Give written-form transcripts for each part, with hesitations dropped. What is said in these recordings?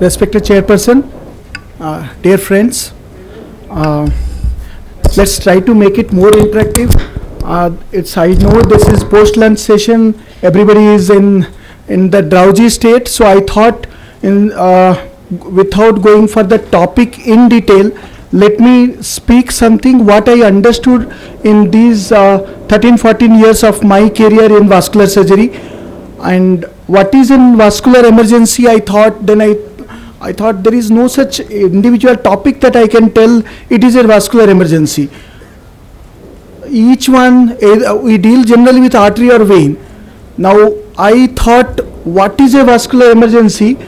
Respected Chairperson, dear friends, let's try to make it more interactive. I know this is post-lunch session. Everybody is in the drowsy state. So I thought, without going for the topic in detail, let me speak something what I understood in these 13-14 years of my career in vascular surgery, and what is in vascular emergency. I thought there is no such individual topic that I can tell it is a vascular emergency. Each one, we deal generally with artery or vein. Now I thought what is a vascular emergency,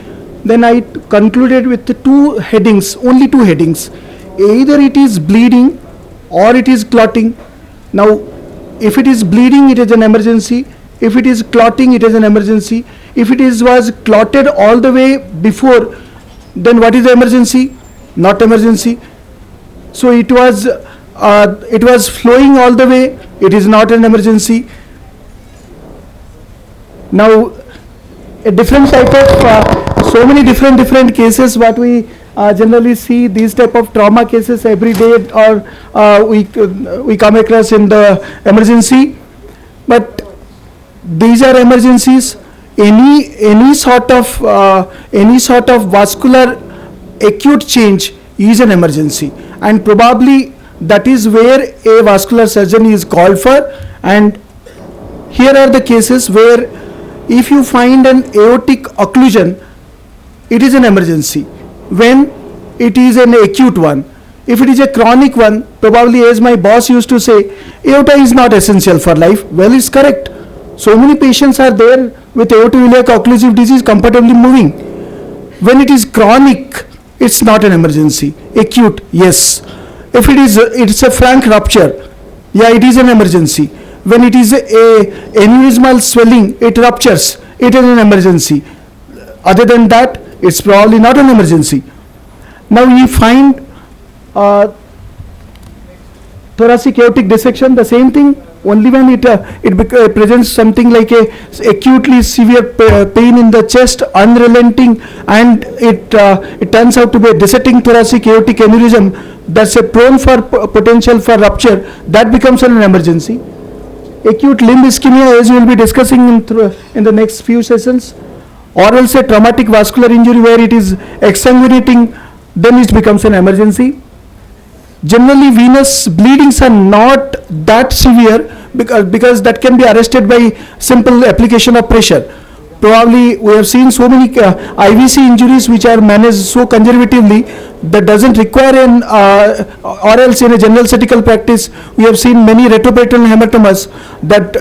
then I concluded with the two headings, only two headings. Either it is bleeding or it is clotting. Now if it is bleeding, it is an emergency. If it is clotting, it is an emergency. If it was clotted all the way before, then what is the emergency? Not emergency. So it was flowing all the way, it is not an emergency. Now a different type of so many different cases what we generally see, these type of trauma cases every day, or we come across in the emergency. But these are emergencies. Any sort of vascular acute change is an emergency, and probably that is where a vascular surgeon is called for. And here are the cases where if you find an aortic occlusion, it is an emergency when it is an acute one. If it is a chronic one, probably, as my boss used to say, aorta is not essential for life. Well, it's correct. So many patients are there with aortoiliac occlusive disease comfortably moving. When it is chronic, it's not an emergency. Acute, yes. If it's a frank rupture, yeah, it is an emergency. When it is a aneurysmal swelling, it ruptures, it is an emergency. Other than that, it's probably not an emergency. Now we find thoracic aortic dissection, the same thing. Only when it presents something like a acutely severe pain in the chest, unrelenting, and it turns out to be a dissenting thoracic aortic aneurysm, that's a prone for potential for rupture, that becomes an emergency. Acute limb ischemia, as we will be discussing in the next few sessions, or else a traumatic vascular injury where it is exsanguinating, then it becomes an emergency. Generally, venous bleedings are not that severe because that can be arrested by simple application of pressure. Probably we have seen so many IVC injuries which are managed so conservatively that doesn't require or else in a general surgical practice we have seen many retroperitoneal hematomas that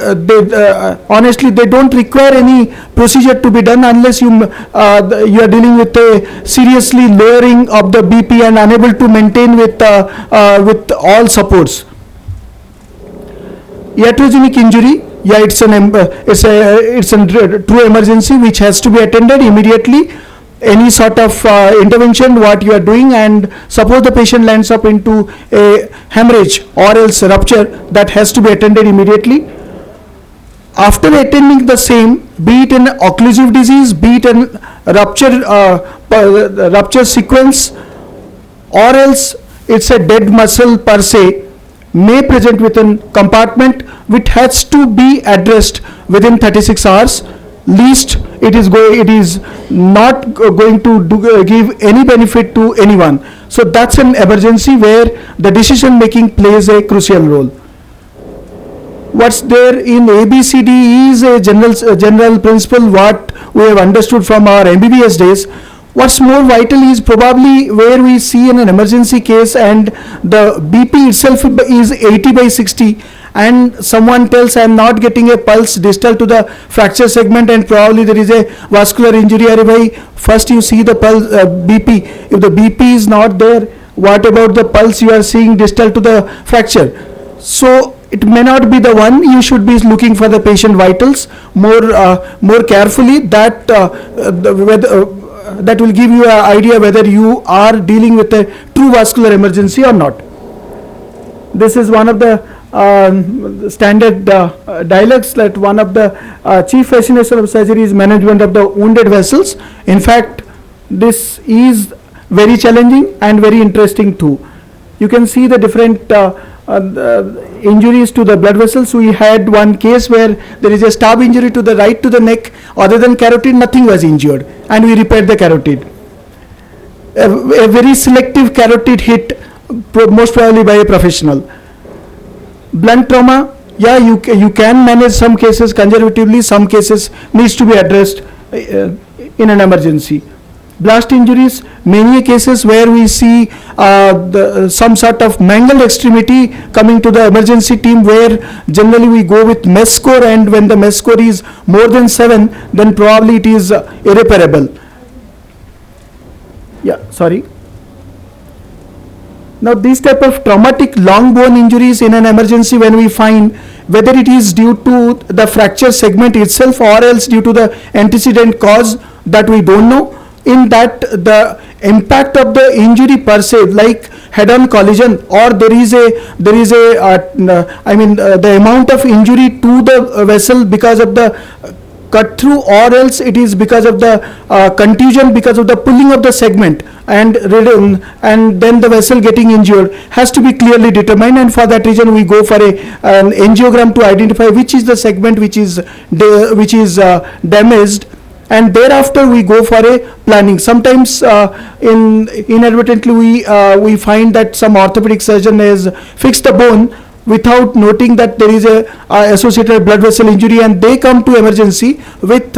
honestly they don't require any procedure to be done unless you are dealing with a seriously lowering of the BP and unable to maintain with all supports. Iatrogenic injury, yeah, it's a true emergency which has to be attended immediately. Any sort of intervention what you are doing, and suppose the patient lands up into a hemorrhage or else rupture, that has to be attended immediately. After attending the same, be it an occlusive disease, be it an rupture sequence, or else it's a dead muscle per se, may present within compartment which has to be addressed within 36 hours. Least it is not going to give any benefit to anyone. So that's an emergency where the decision making plays a crucial role. What's there in ABCD is a general principle what we have understood from our MBBS days. What's more vital is probably where we see in an emergency case and the BP itself is 80/60 and someone tells I am not getting a pulse distal to the fracture segment and probably there is a vascular injury. First you see the pulse BP. If the BP is not there, what about the pulse you are seeing distal to the fracture? So it may not be the one. You should be looking for the patient vitals more carefully. That will give you an idea whether you are dealing with a true vascular emergency or not. This is one of the standard dialogues that one of the chief fascination of surgery is management of the wounded vessels. In fact, this is very challenging and very interesting too. You can see the different injuries to the blood vessels. We had one case where there is a stab injury to the right to the neck. Other than carotid, nothing was injured, and we repaired the carotid. A very selective carotid hit, most probably by a professional. Blunt trauma, yeah, you can manage some cases conservatively, some cases needs to be addressed in an emergency. Blast injuries, many cases where we see some sort of mangled extremity coming to the emergency team, where generally we go with MES score, and when the MES score is more than 7, then probably it is irreparable. Yeah, sorry. Now these type of traumatic long bone injuries in an emergency, when we find whether it is due to the fracture segment itself or else due to the antecedent cause that we don't know, in that the impact of the injury per se, like head-on collision, or there is a the amount of injury to the vessel because of the cut through, or else it is because of the contusion, because of the pulling of the segment, and then the vessel getting injured, has to be clearly determined. And for that reason we go for an angiogram to identify which is the segment which is damaged, and thereafter we go for a planning. Sometimes inadvertently we find that some orthopedic surgeon has fixed the bone without noting that there is a associated blood vessel injury, and they come to emergency with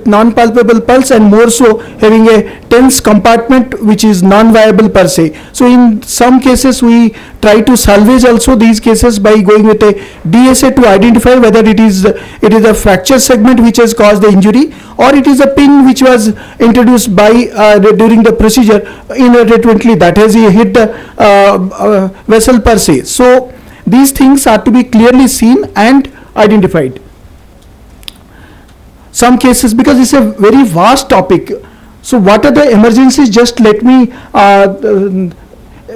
non-palpable pulse, and more so having a tense compartment which is non-viable per se. So in some cases we try to salvage also these cases by going with a DSA to identify whether it is a fracture segment which has caused the injury, or it is a pin which was introduced by during the procedure inadvertently that has hit the vessel per se. So these things are to be clearly seen and identified. Some cases, because it's a very vast topic, so what are the emergencies, just let me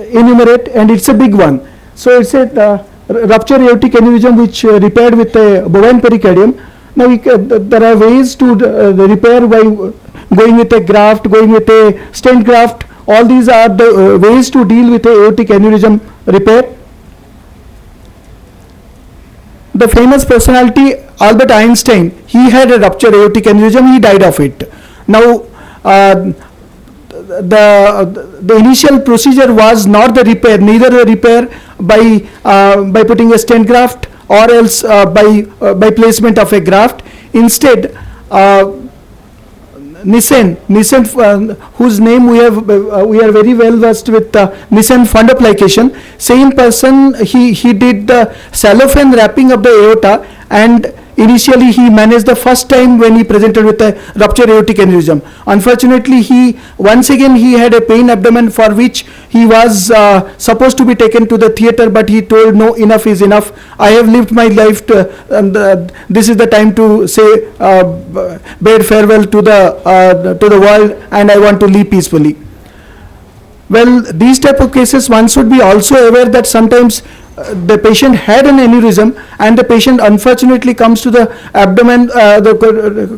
enumerate, and it's a big one. So it's a rupture aortic aneurysm which repaired with a bovine pericardium. Now there are ways to repair by going with a graft, going with a stent graft. All these are the ways to deal with a aortic aneurysm repair. The famous personality Albert Einstein, he had a ruptured aortic aneurysm, he died of it. Now the initial procedure was not the repair, neither the repair by putting a stent graft or else by placement of a graft. Instead, Nissen, whose name we are very well versed with, Nissen fundoplication. Same person, he did the cellophane wrapping of the aorta, and initially he managed the first time when he presented with a ruptured aortic aneurysm. Unfortunately, he had a pain abdomen for which he was supposed to be taken to the theatre, but he told, no, enough is enough. I have lived my life this is the time to say bid farewell to the world, and I want to live peacefully. Well, these type of cases, one should be also aware that sometimes the patient had an aneurysm, and the patient unfortunately comes to the abdomen,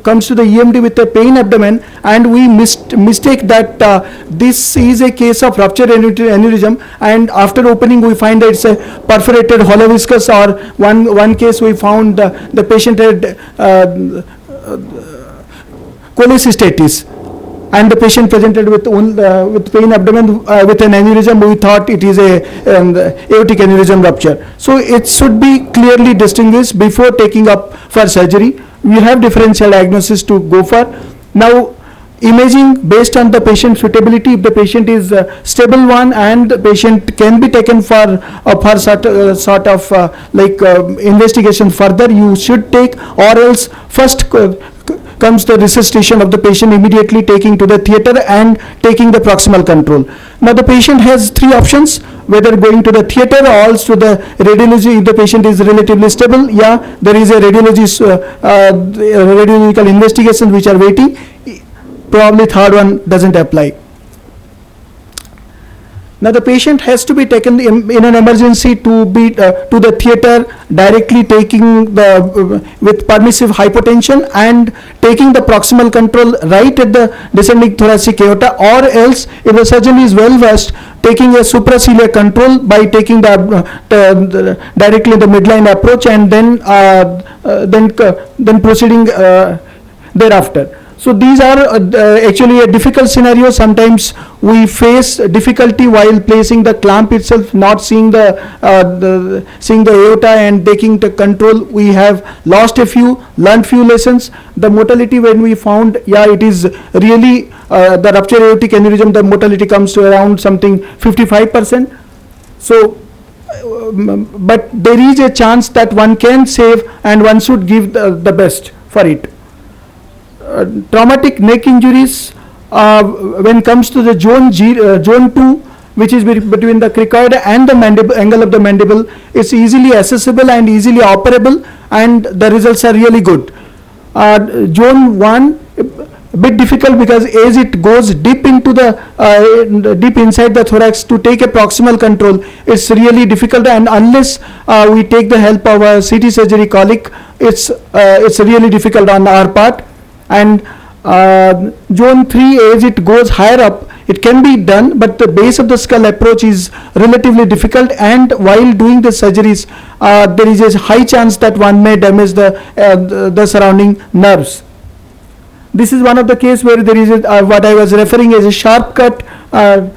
comes to the EMD with a pain abdomen, and we mistake that this is a case of ruptured aneurysm, and after opening we find that it's a perforated hollow viscous, or one case we found the patient had cholecystitis, and the patient presented with pain abdomen with an aneurysm. We thought it is a aortic aneurysm rupture. So it should be clearly distinguished before taking up for surgery. We have differential diagnosis to go for. Now, imaging based on the patient suitability, if the patient is a stable one and the patient can be taken for sort of investigation further, you should take, or else first comes the resuscitation of the patient, immediately taking to the theatre and taking the proximal control. Now the patient has three options, whether going to the theatre or else to the radiology. If the patient is relatively stable, yeah, there is a radiological investigation which are waiting. Probably third one doesn't apply. Now the patient has to be taken in an emergency to be to the theater, directly taking the with permissive hypotension and taking the proximal control right at the descending thoracic aorta, or else if the surgeon is well versed, taking a supraciliar control by taking the directly the midline approach and then proceeding thereafter. So these are actually a difficult scenario. Sometimes we face difficulty while placing the clamp itself, not seeing the aorta and taking the control. We have lost learned few lessons. The mortality, when we found, it is really the rupture aortic aneurysm, the mortality comes to around something 55%. So but there is a chance that one can save, and one should give the best for it. Traumatic neck injuries, when comes to the zone 2, which is between the cricoid and the angle of the mandible, is easily accessible and easily operable, and the results are really good. Zone 1, a bit difficult because as it goes deep into the deep inside the thorax, to take a proximal control it's really difficult, and unless we take the help of a CT surgery colleague, it's really difficult on our part. And zone 3, as it goes higher up, it can be done, but the base of the skull approach is relatively difficult, and while doing the surgeries there is a high chance that one may damage the surrounding nerves. This is one of the case where there is what I was referring as a sharp cut to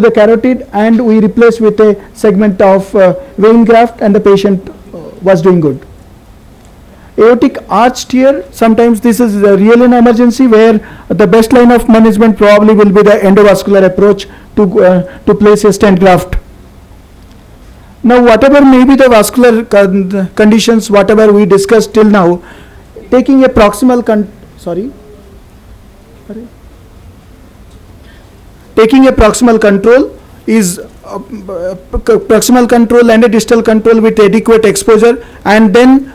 the carotid, and we replaced with a segment of vein graft, and the patient was doing good. Aortic arch tear, sometimes this is really an emergency where the best line of management probably will be the endovascular approach to place a stent graft. Now whatever may be the vascular conditions, whatever we discussed till now, taking a proximal taking a proximal control is proximal control and a distal control with adequate exposure, and then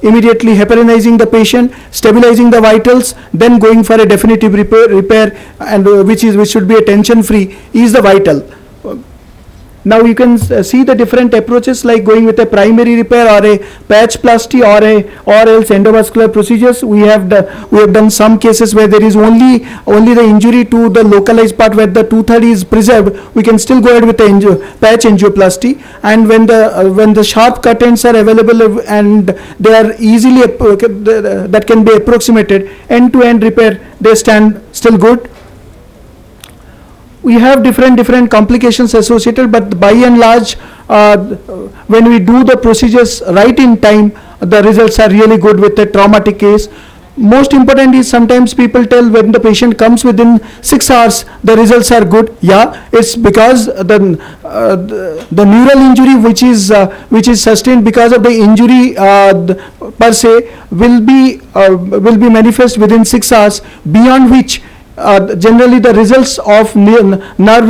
immediately heparinizing the patient, stabilizing the vitals, then going for a definitive repair, and which should be a tension free, is the vital. Now you can see the different approaches, like going with a primary repair or a patch plasty or else endovascular procedures. We have done some cases where there is only the injury to the localized part where the 2/3 is preserved. We can still go ahead with the patch angioplasty, and when the sharp cut ends are available and they are easily that can be approximated, end to end repair, they stand still good. We have different complications associated, but by and large, when we do the procedures right in time, the results are really good with a traumatic case. Most important is, sometimes people tell when the patient comes within 6 hours, the results are good. It's because the neural injury which is sustained because of the injury per se will be manifest within 6 hours, beyond which generally the results of nerve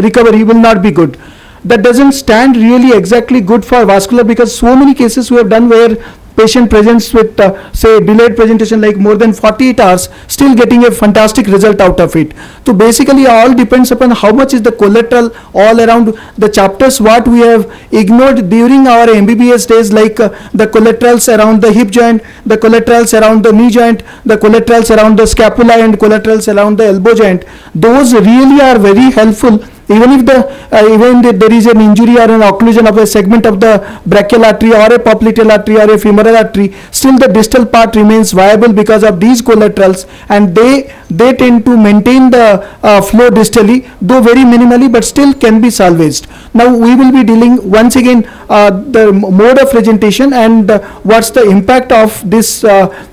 recovery will not be good. That doesn't stand really exactly good for vascular, because so many cases we have done where patient presents with say delayed presentation like more than 48 hours, still getting a fantastic result out of it. So basically all depends upon how much is the collateral all around the chapters what we have ignored during our MBBS days, like the collaterals around the hip joint, the collaterals around the knee joint, the collaterals around the scapula, and collaterals around the elbow joint. Those really are very helpful. Even if there is an injury or an occlusion of a segment of the brachial artery or a popliteal artery or a femoral artery, still the distal part remains viable because of these collaterals, and they tend to maintain the flow distally, though very minimally, but still can be salvaged. Now we will be dealing once again the mode of presentation and what's the impact of this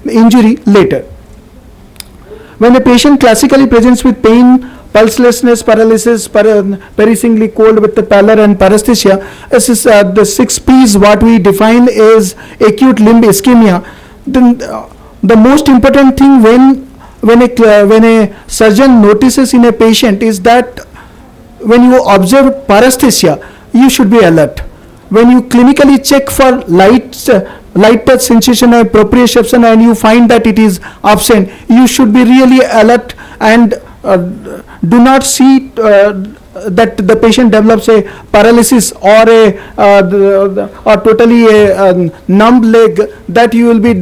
injury later. When a patient classically presents with pain, pulselessness, paralysis, perishingly cold with the pallor and paresthesia, this is the 6 P's what we define as acute limb ischemia. Then the most important thing when a surgeon notices in a patient is that when you observe paresthesia, you should be alert. When you clinically check for light touch sensation or proprioception and you find that it is absent, you should be really alert and do not see that the patient develops a paralysis or or totally a numb leg, that you will be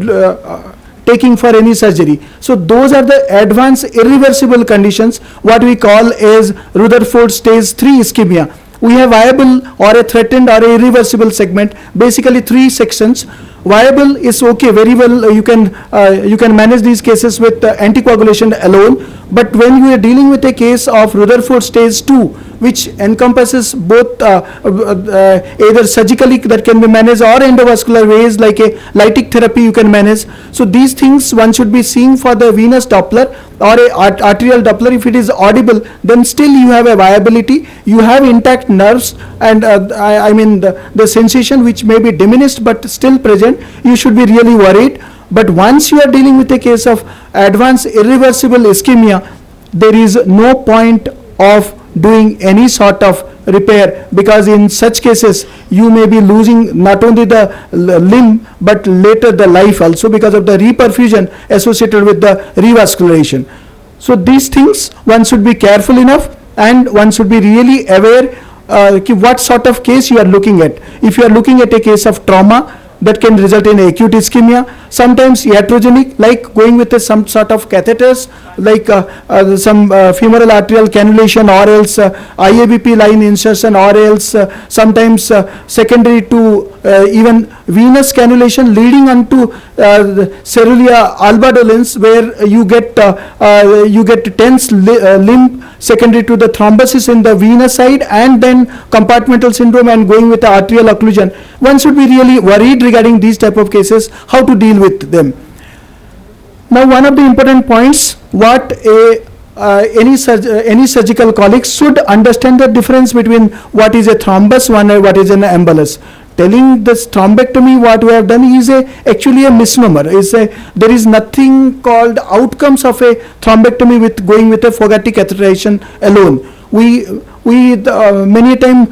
taking for any surgery. So those are the advanced irreversible conditions, what we call as Rutherford stage 3 ischemia. We have viable or a threatened or a irreversible segment, basically 3 sections. Viable is okay, very well, you can manage these cases with anticoagulation alone. But when you are dealing with a case of Rutherford stage 2, which encompasses both either surgically that can be managed or endovascular ways like a lytic therapy you can manage. So these things one should be seeing for the venous Doppler or a arterial Doppler. If it is audible, then still you have a viability, you have intact nerves, and I mean the sensation which may be diminished but still present, you should be really worried. But once you are dealing with a case of advanced irreversible ischemia, there is no point of doing any sort of repair, because in such cases you may be losing not only the limb but later the life also, because of the reperfusion associated with the revascularization. So these things one should be careful enough, and one should be really aware what sort of case you are looking at. If you are looking at a case of trauma, that can result in acute ischemia, sometimes iatrogenic, like going with some sort of catheters, like some femoral arterial cannulation, or else IABP line insertion, or else sometimes secondary to even venous cannulation leading onto cerulear albadolens, where you get tense limb secondary to the thrombosis in the venous side, and then compartmental syndrome, and going with the arterial occlusion. One should be really worried regarding these type of cases, how to deal with them. Now, one of the important points, what any surgical colleague should understand the difference between what is a thrombus and what is an embolus. Telling this thrombectomy, what we have done is actually a misnomer. There is nothing called outcomes of a thrombectomy with going with a Fogarty catheterization alone. We many times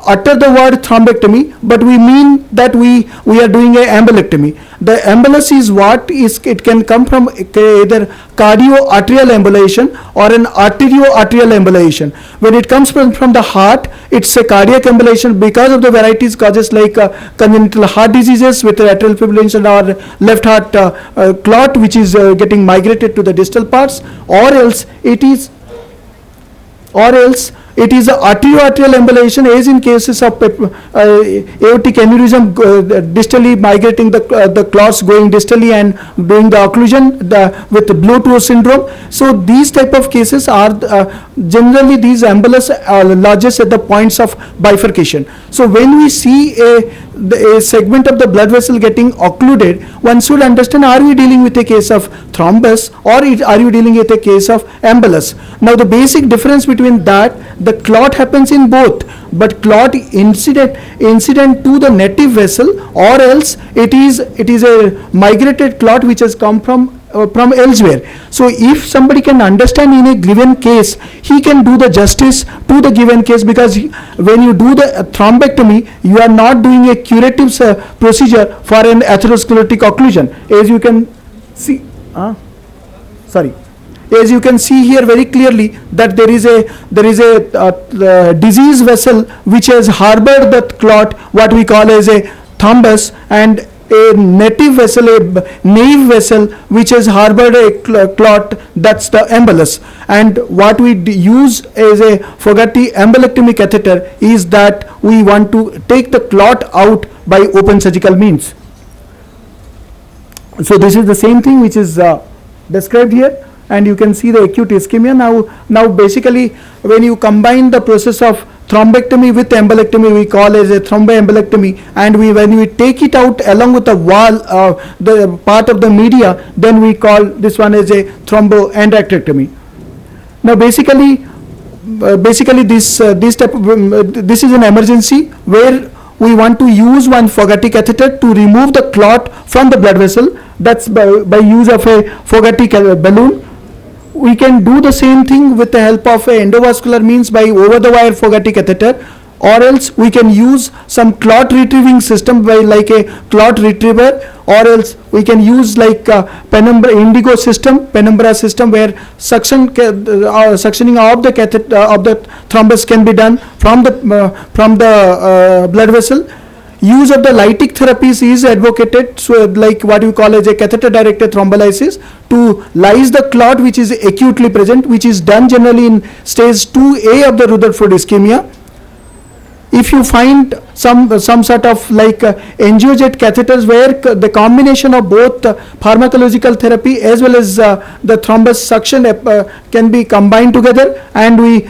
utter the word thrombectomy, but we mean that we are doing a embolectomy. The embolus is what is, it can come from either cardio-arterial embolization or an arterio-arterial embolization. When it comes from the heart, it's a cardiac embolization because of the varieties causes like congenital heart diseases with atrial fibrillation or left heart clot, which is getting migrated to the distal parts, or else it is a arterio-arterial embolization, as in cases of aortic aneurysm distally migrating, the clots going distally and doing the occlusion with the Blow-Toe syndrome. So these type of cases are generally, these embolus lodges at the points of bifurcation. So when we see a segment of the blood vessel getting occluded, one should understand, are we dealing with a case of thrombus or are you dealing with a case of embolus? Now the basic difference between that, the clot happens in both, but clot incident to the native vessel, or else it is a migrated clot which has come from elsewhere. So if somebody can understand in a given case, he can do the justice to the given case, because when you do the thrombectomy, you are not doing a curative procedure for an atherosclerotic occlusion. As you can see, as you can see here very clearly, that there is a disease vessel which has harbored the clot, what we call as a thrombus, and a native vessel, a naive vessel which has harbored a clot, that's the embolus. And what we use as a Fogarty embolectomy catheter is that we want to take the clot out by open surgical means. So this is the same thing which is described here, and you can see the acute ischemia. Now basically, when you combine the process of thrombectomy with embolectomy, we call as a thromboembolectomy, and when we take it out along with the wall, the part of the media, then we call this one as a thromboendarterectomy. Now basically this is an emergency where we want to use one Fogarty catheter to remove the clot from the blood vessel. That's by use of a Fogarty balloon. We can do the same thing with the help of a endovascular means by over the wire Fogarty catheter. or else we can use some clot retrieving system by like a clot retriever, or else we can use like penumbra penumbra system, where suctioning of the catheter of the thrombus can be done from the blood vessel. Use of the lytic therapies is advocated, so like what we call as a catheter directed thrombolysis, to lyse the clot which is acutely present, which is done generally in stage 2A of the Rutherford ischemia. If you find some sort of like angiojet catheters where the combination of both pharmacological therapy as well as the thrombus suction can be combined together, and we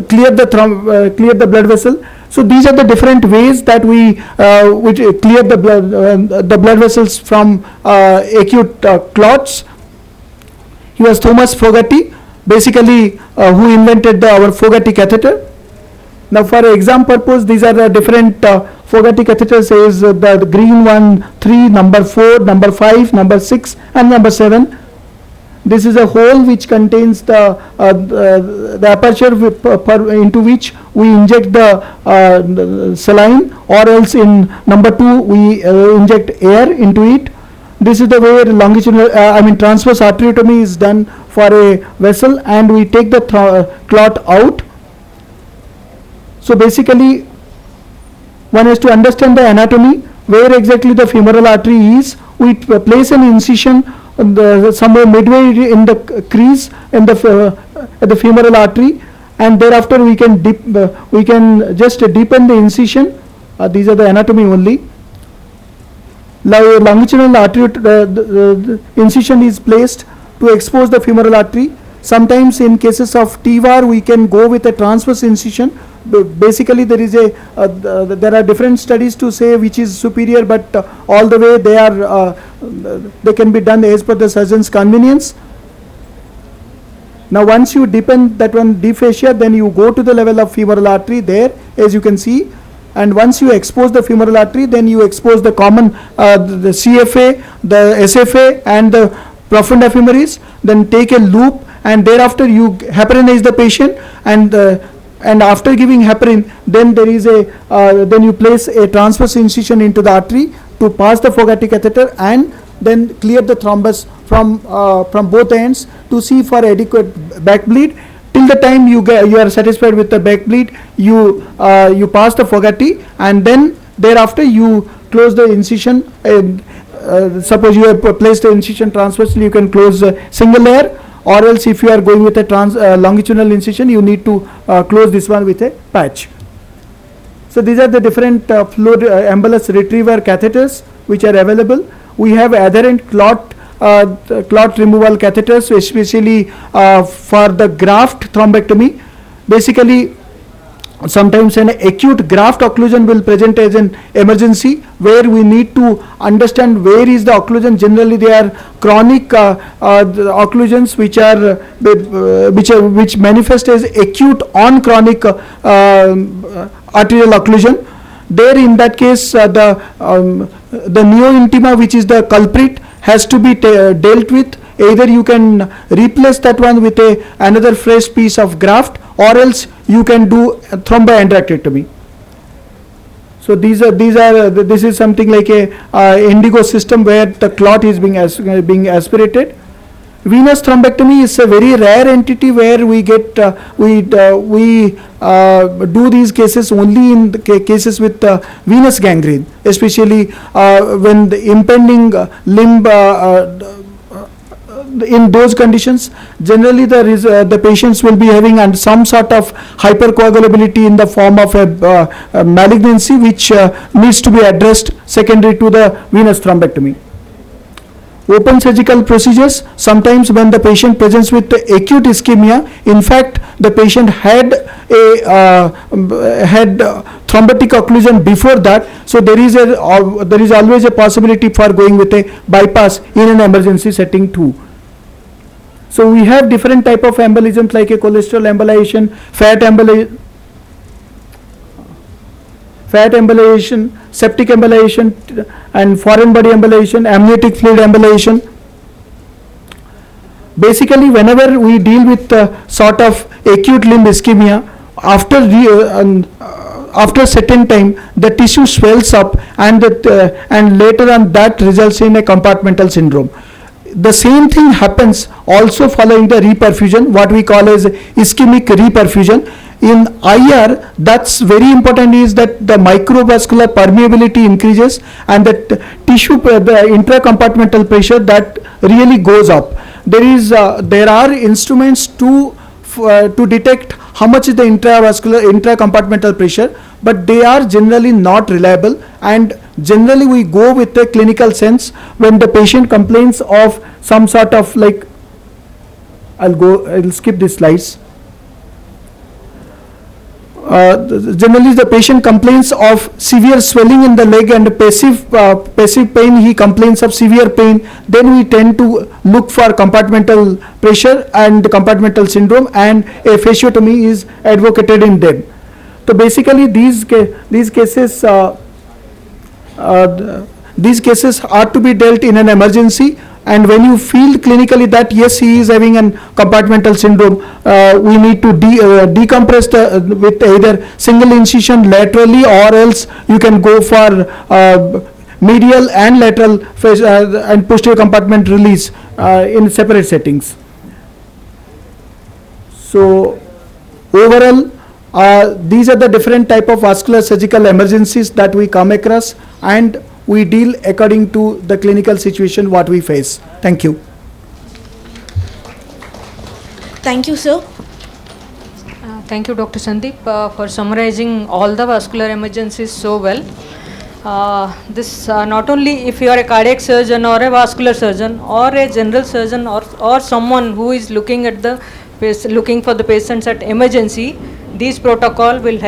clear the blood vessel. So these are the different ways that we clear the blood vessels from acute clots. He was Thomas Fogarty, basically who invented our Fogarty catheter. Now for exam purpose, these are the different Fogarty catheters, is the green one, 3, number 4, number 5, number 6 and number 7. This is a hole which contains the aperture into which we inject the saline, or else in number 2 we inject air into it. This is the way longitudinal transverse arteriotomy is done for a vessel, and we take the clot out. So basically one has to understand the anatomy, where exactly the femoral artery is. We place an incision somewhere midway in the crease in the at the femoral artery, and thereafter we can just deepen the incision. These are the anatomy only. Longitudinal artery the incision is placed to expose the femoral artery. Sometimes in cases of TVAR we can go with a transverse incision. Basically there is there are different studies to say which is superior, but all the way they can be done as per the surgeon's convenience. Now once you deepen that one deep fascia, then you go to the level of femoral artery there, as you can see, and once you expose the femoral artery, then you expose the common the CFA, the SFA and the profunda femoris. Then take a loop, and thereafter you heparinize the patient, and after giving heparin, then there is then you place a transverse incision into the artery to pass the Fogarty catheter, and then clear the thrombus from both ends to see for adequate back bleed. Till the time you are satisfied with the back bleed, you pass the Fogarty, and then thereafter you close the incision. Suppose you have placed the incision transversely, you can close a single layer, or else if you are going with a longitudinal incision, you need to close this one with a patch. So these are the different fluid embolus retriever catheters which are available. We have adherent clot removal catheters, especially for the graft thrombectomy. Basically sometimes an acute graft occlusion will present as an emergency, where we need to understand where is the occlusion. Generally they are chronic occlusions which manifest as acute on chronic arterial occlusion. There in that case the neointima, which is the culprit, has to be dealt with. Either you can replace that one with another fresh piece of graft, or else you can do thromboandroidectomy. So this is something like a indigo system where the clot is being aspirated. Venous thrombectomy is a very rare entity where we get we do these cases only in the cases with venous gangrene, especially when the impending limb. In those conditions, generally the patients will be having some sort of hypercoagulability in the form of a malignancy, which needs to be addressed secondary to the venous thrombectomy. Open surgical procedures, sometimes when the patient presents with acute ischemia, in fact the patient had thrombotic occlusion before that, so there is always a possibility for going with a bypass in an emergency setting too. So we have different type of embolisms like a cholesterol embolization, fat embolization, septic embolization, and foreign body embolization, amniotic fluid embolization. Basically, whenever we deal with sort of acute limb ischemia, after a certain time, the tissue swells up, and and later on that results in a compartmental syndrome. The same thing happens also following the reperfusion, what we call as ischemic reperfusion. In IR, that's very important, is that the microvascular permeability increases, and the tissue, the intracompartmental pressure, that really goes up. There are instruments to detect how much is the intracompartmental pressure, but they are generally not reliable, and generally we go with a clinical sense when the patient complains of some sort of, like, I'll skip these slides. Generally the patient complains of severe swelling in the leg and passive pain, he complains of severe pain, then we tend to look for compartmental pressure and compartmental syndrome, and a fasciotomy is advocated in them. So basically these cases are to be dealt in an emergency, and when you feel clinically that yes, he is having an compartmental syndrome, we need to decompress with either single incision laterally, or else you can go for medial and lateral and posterior compartment release in separate settings. So overall, these are the different type of vascular surgical emergencies that we come across, and we deal according to the clinical situation what we face. Thank you. Thank you, sir. Thank you, Dr. Sandeep, for summarizing all the vascular emergencies so well. This not only if you are a cardiac surgeon or a vascular surgeon or a general surgeon or someone who is looking for the patients at emergency, these protocol will help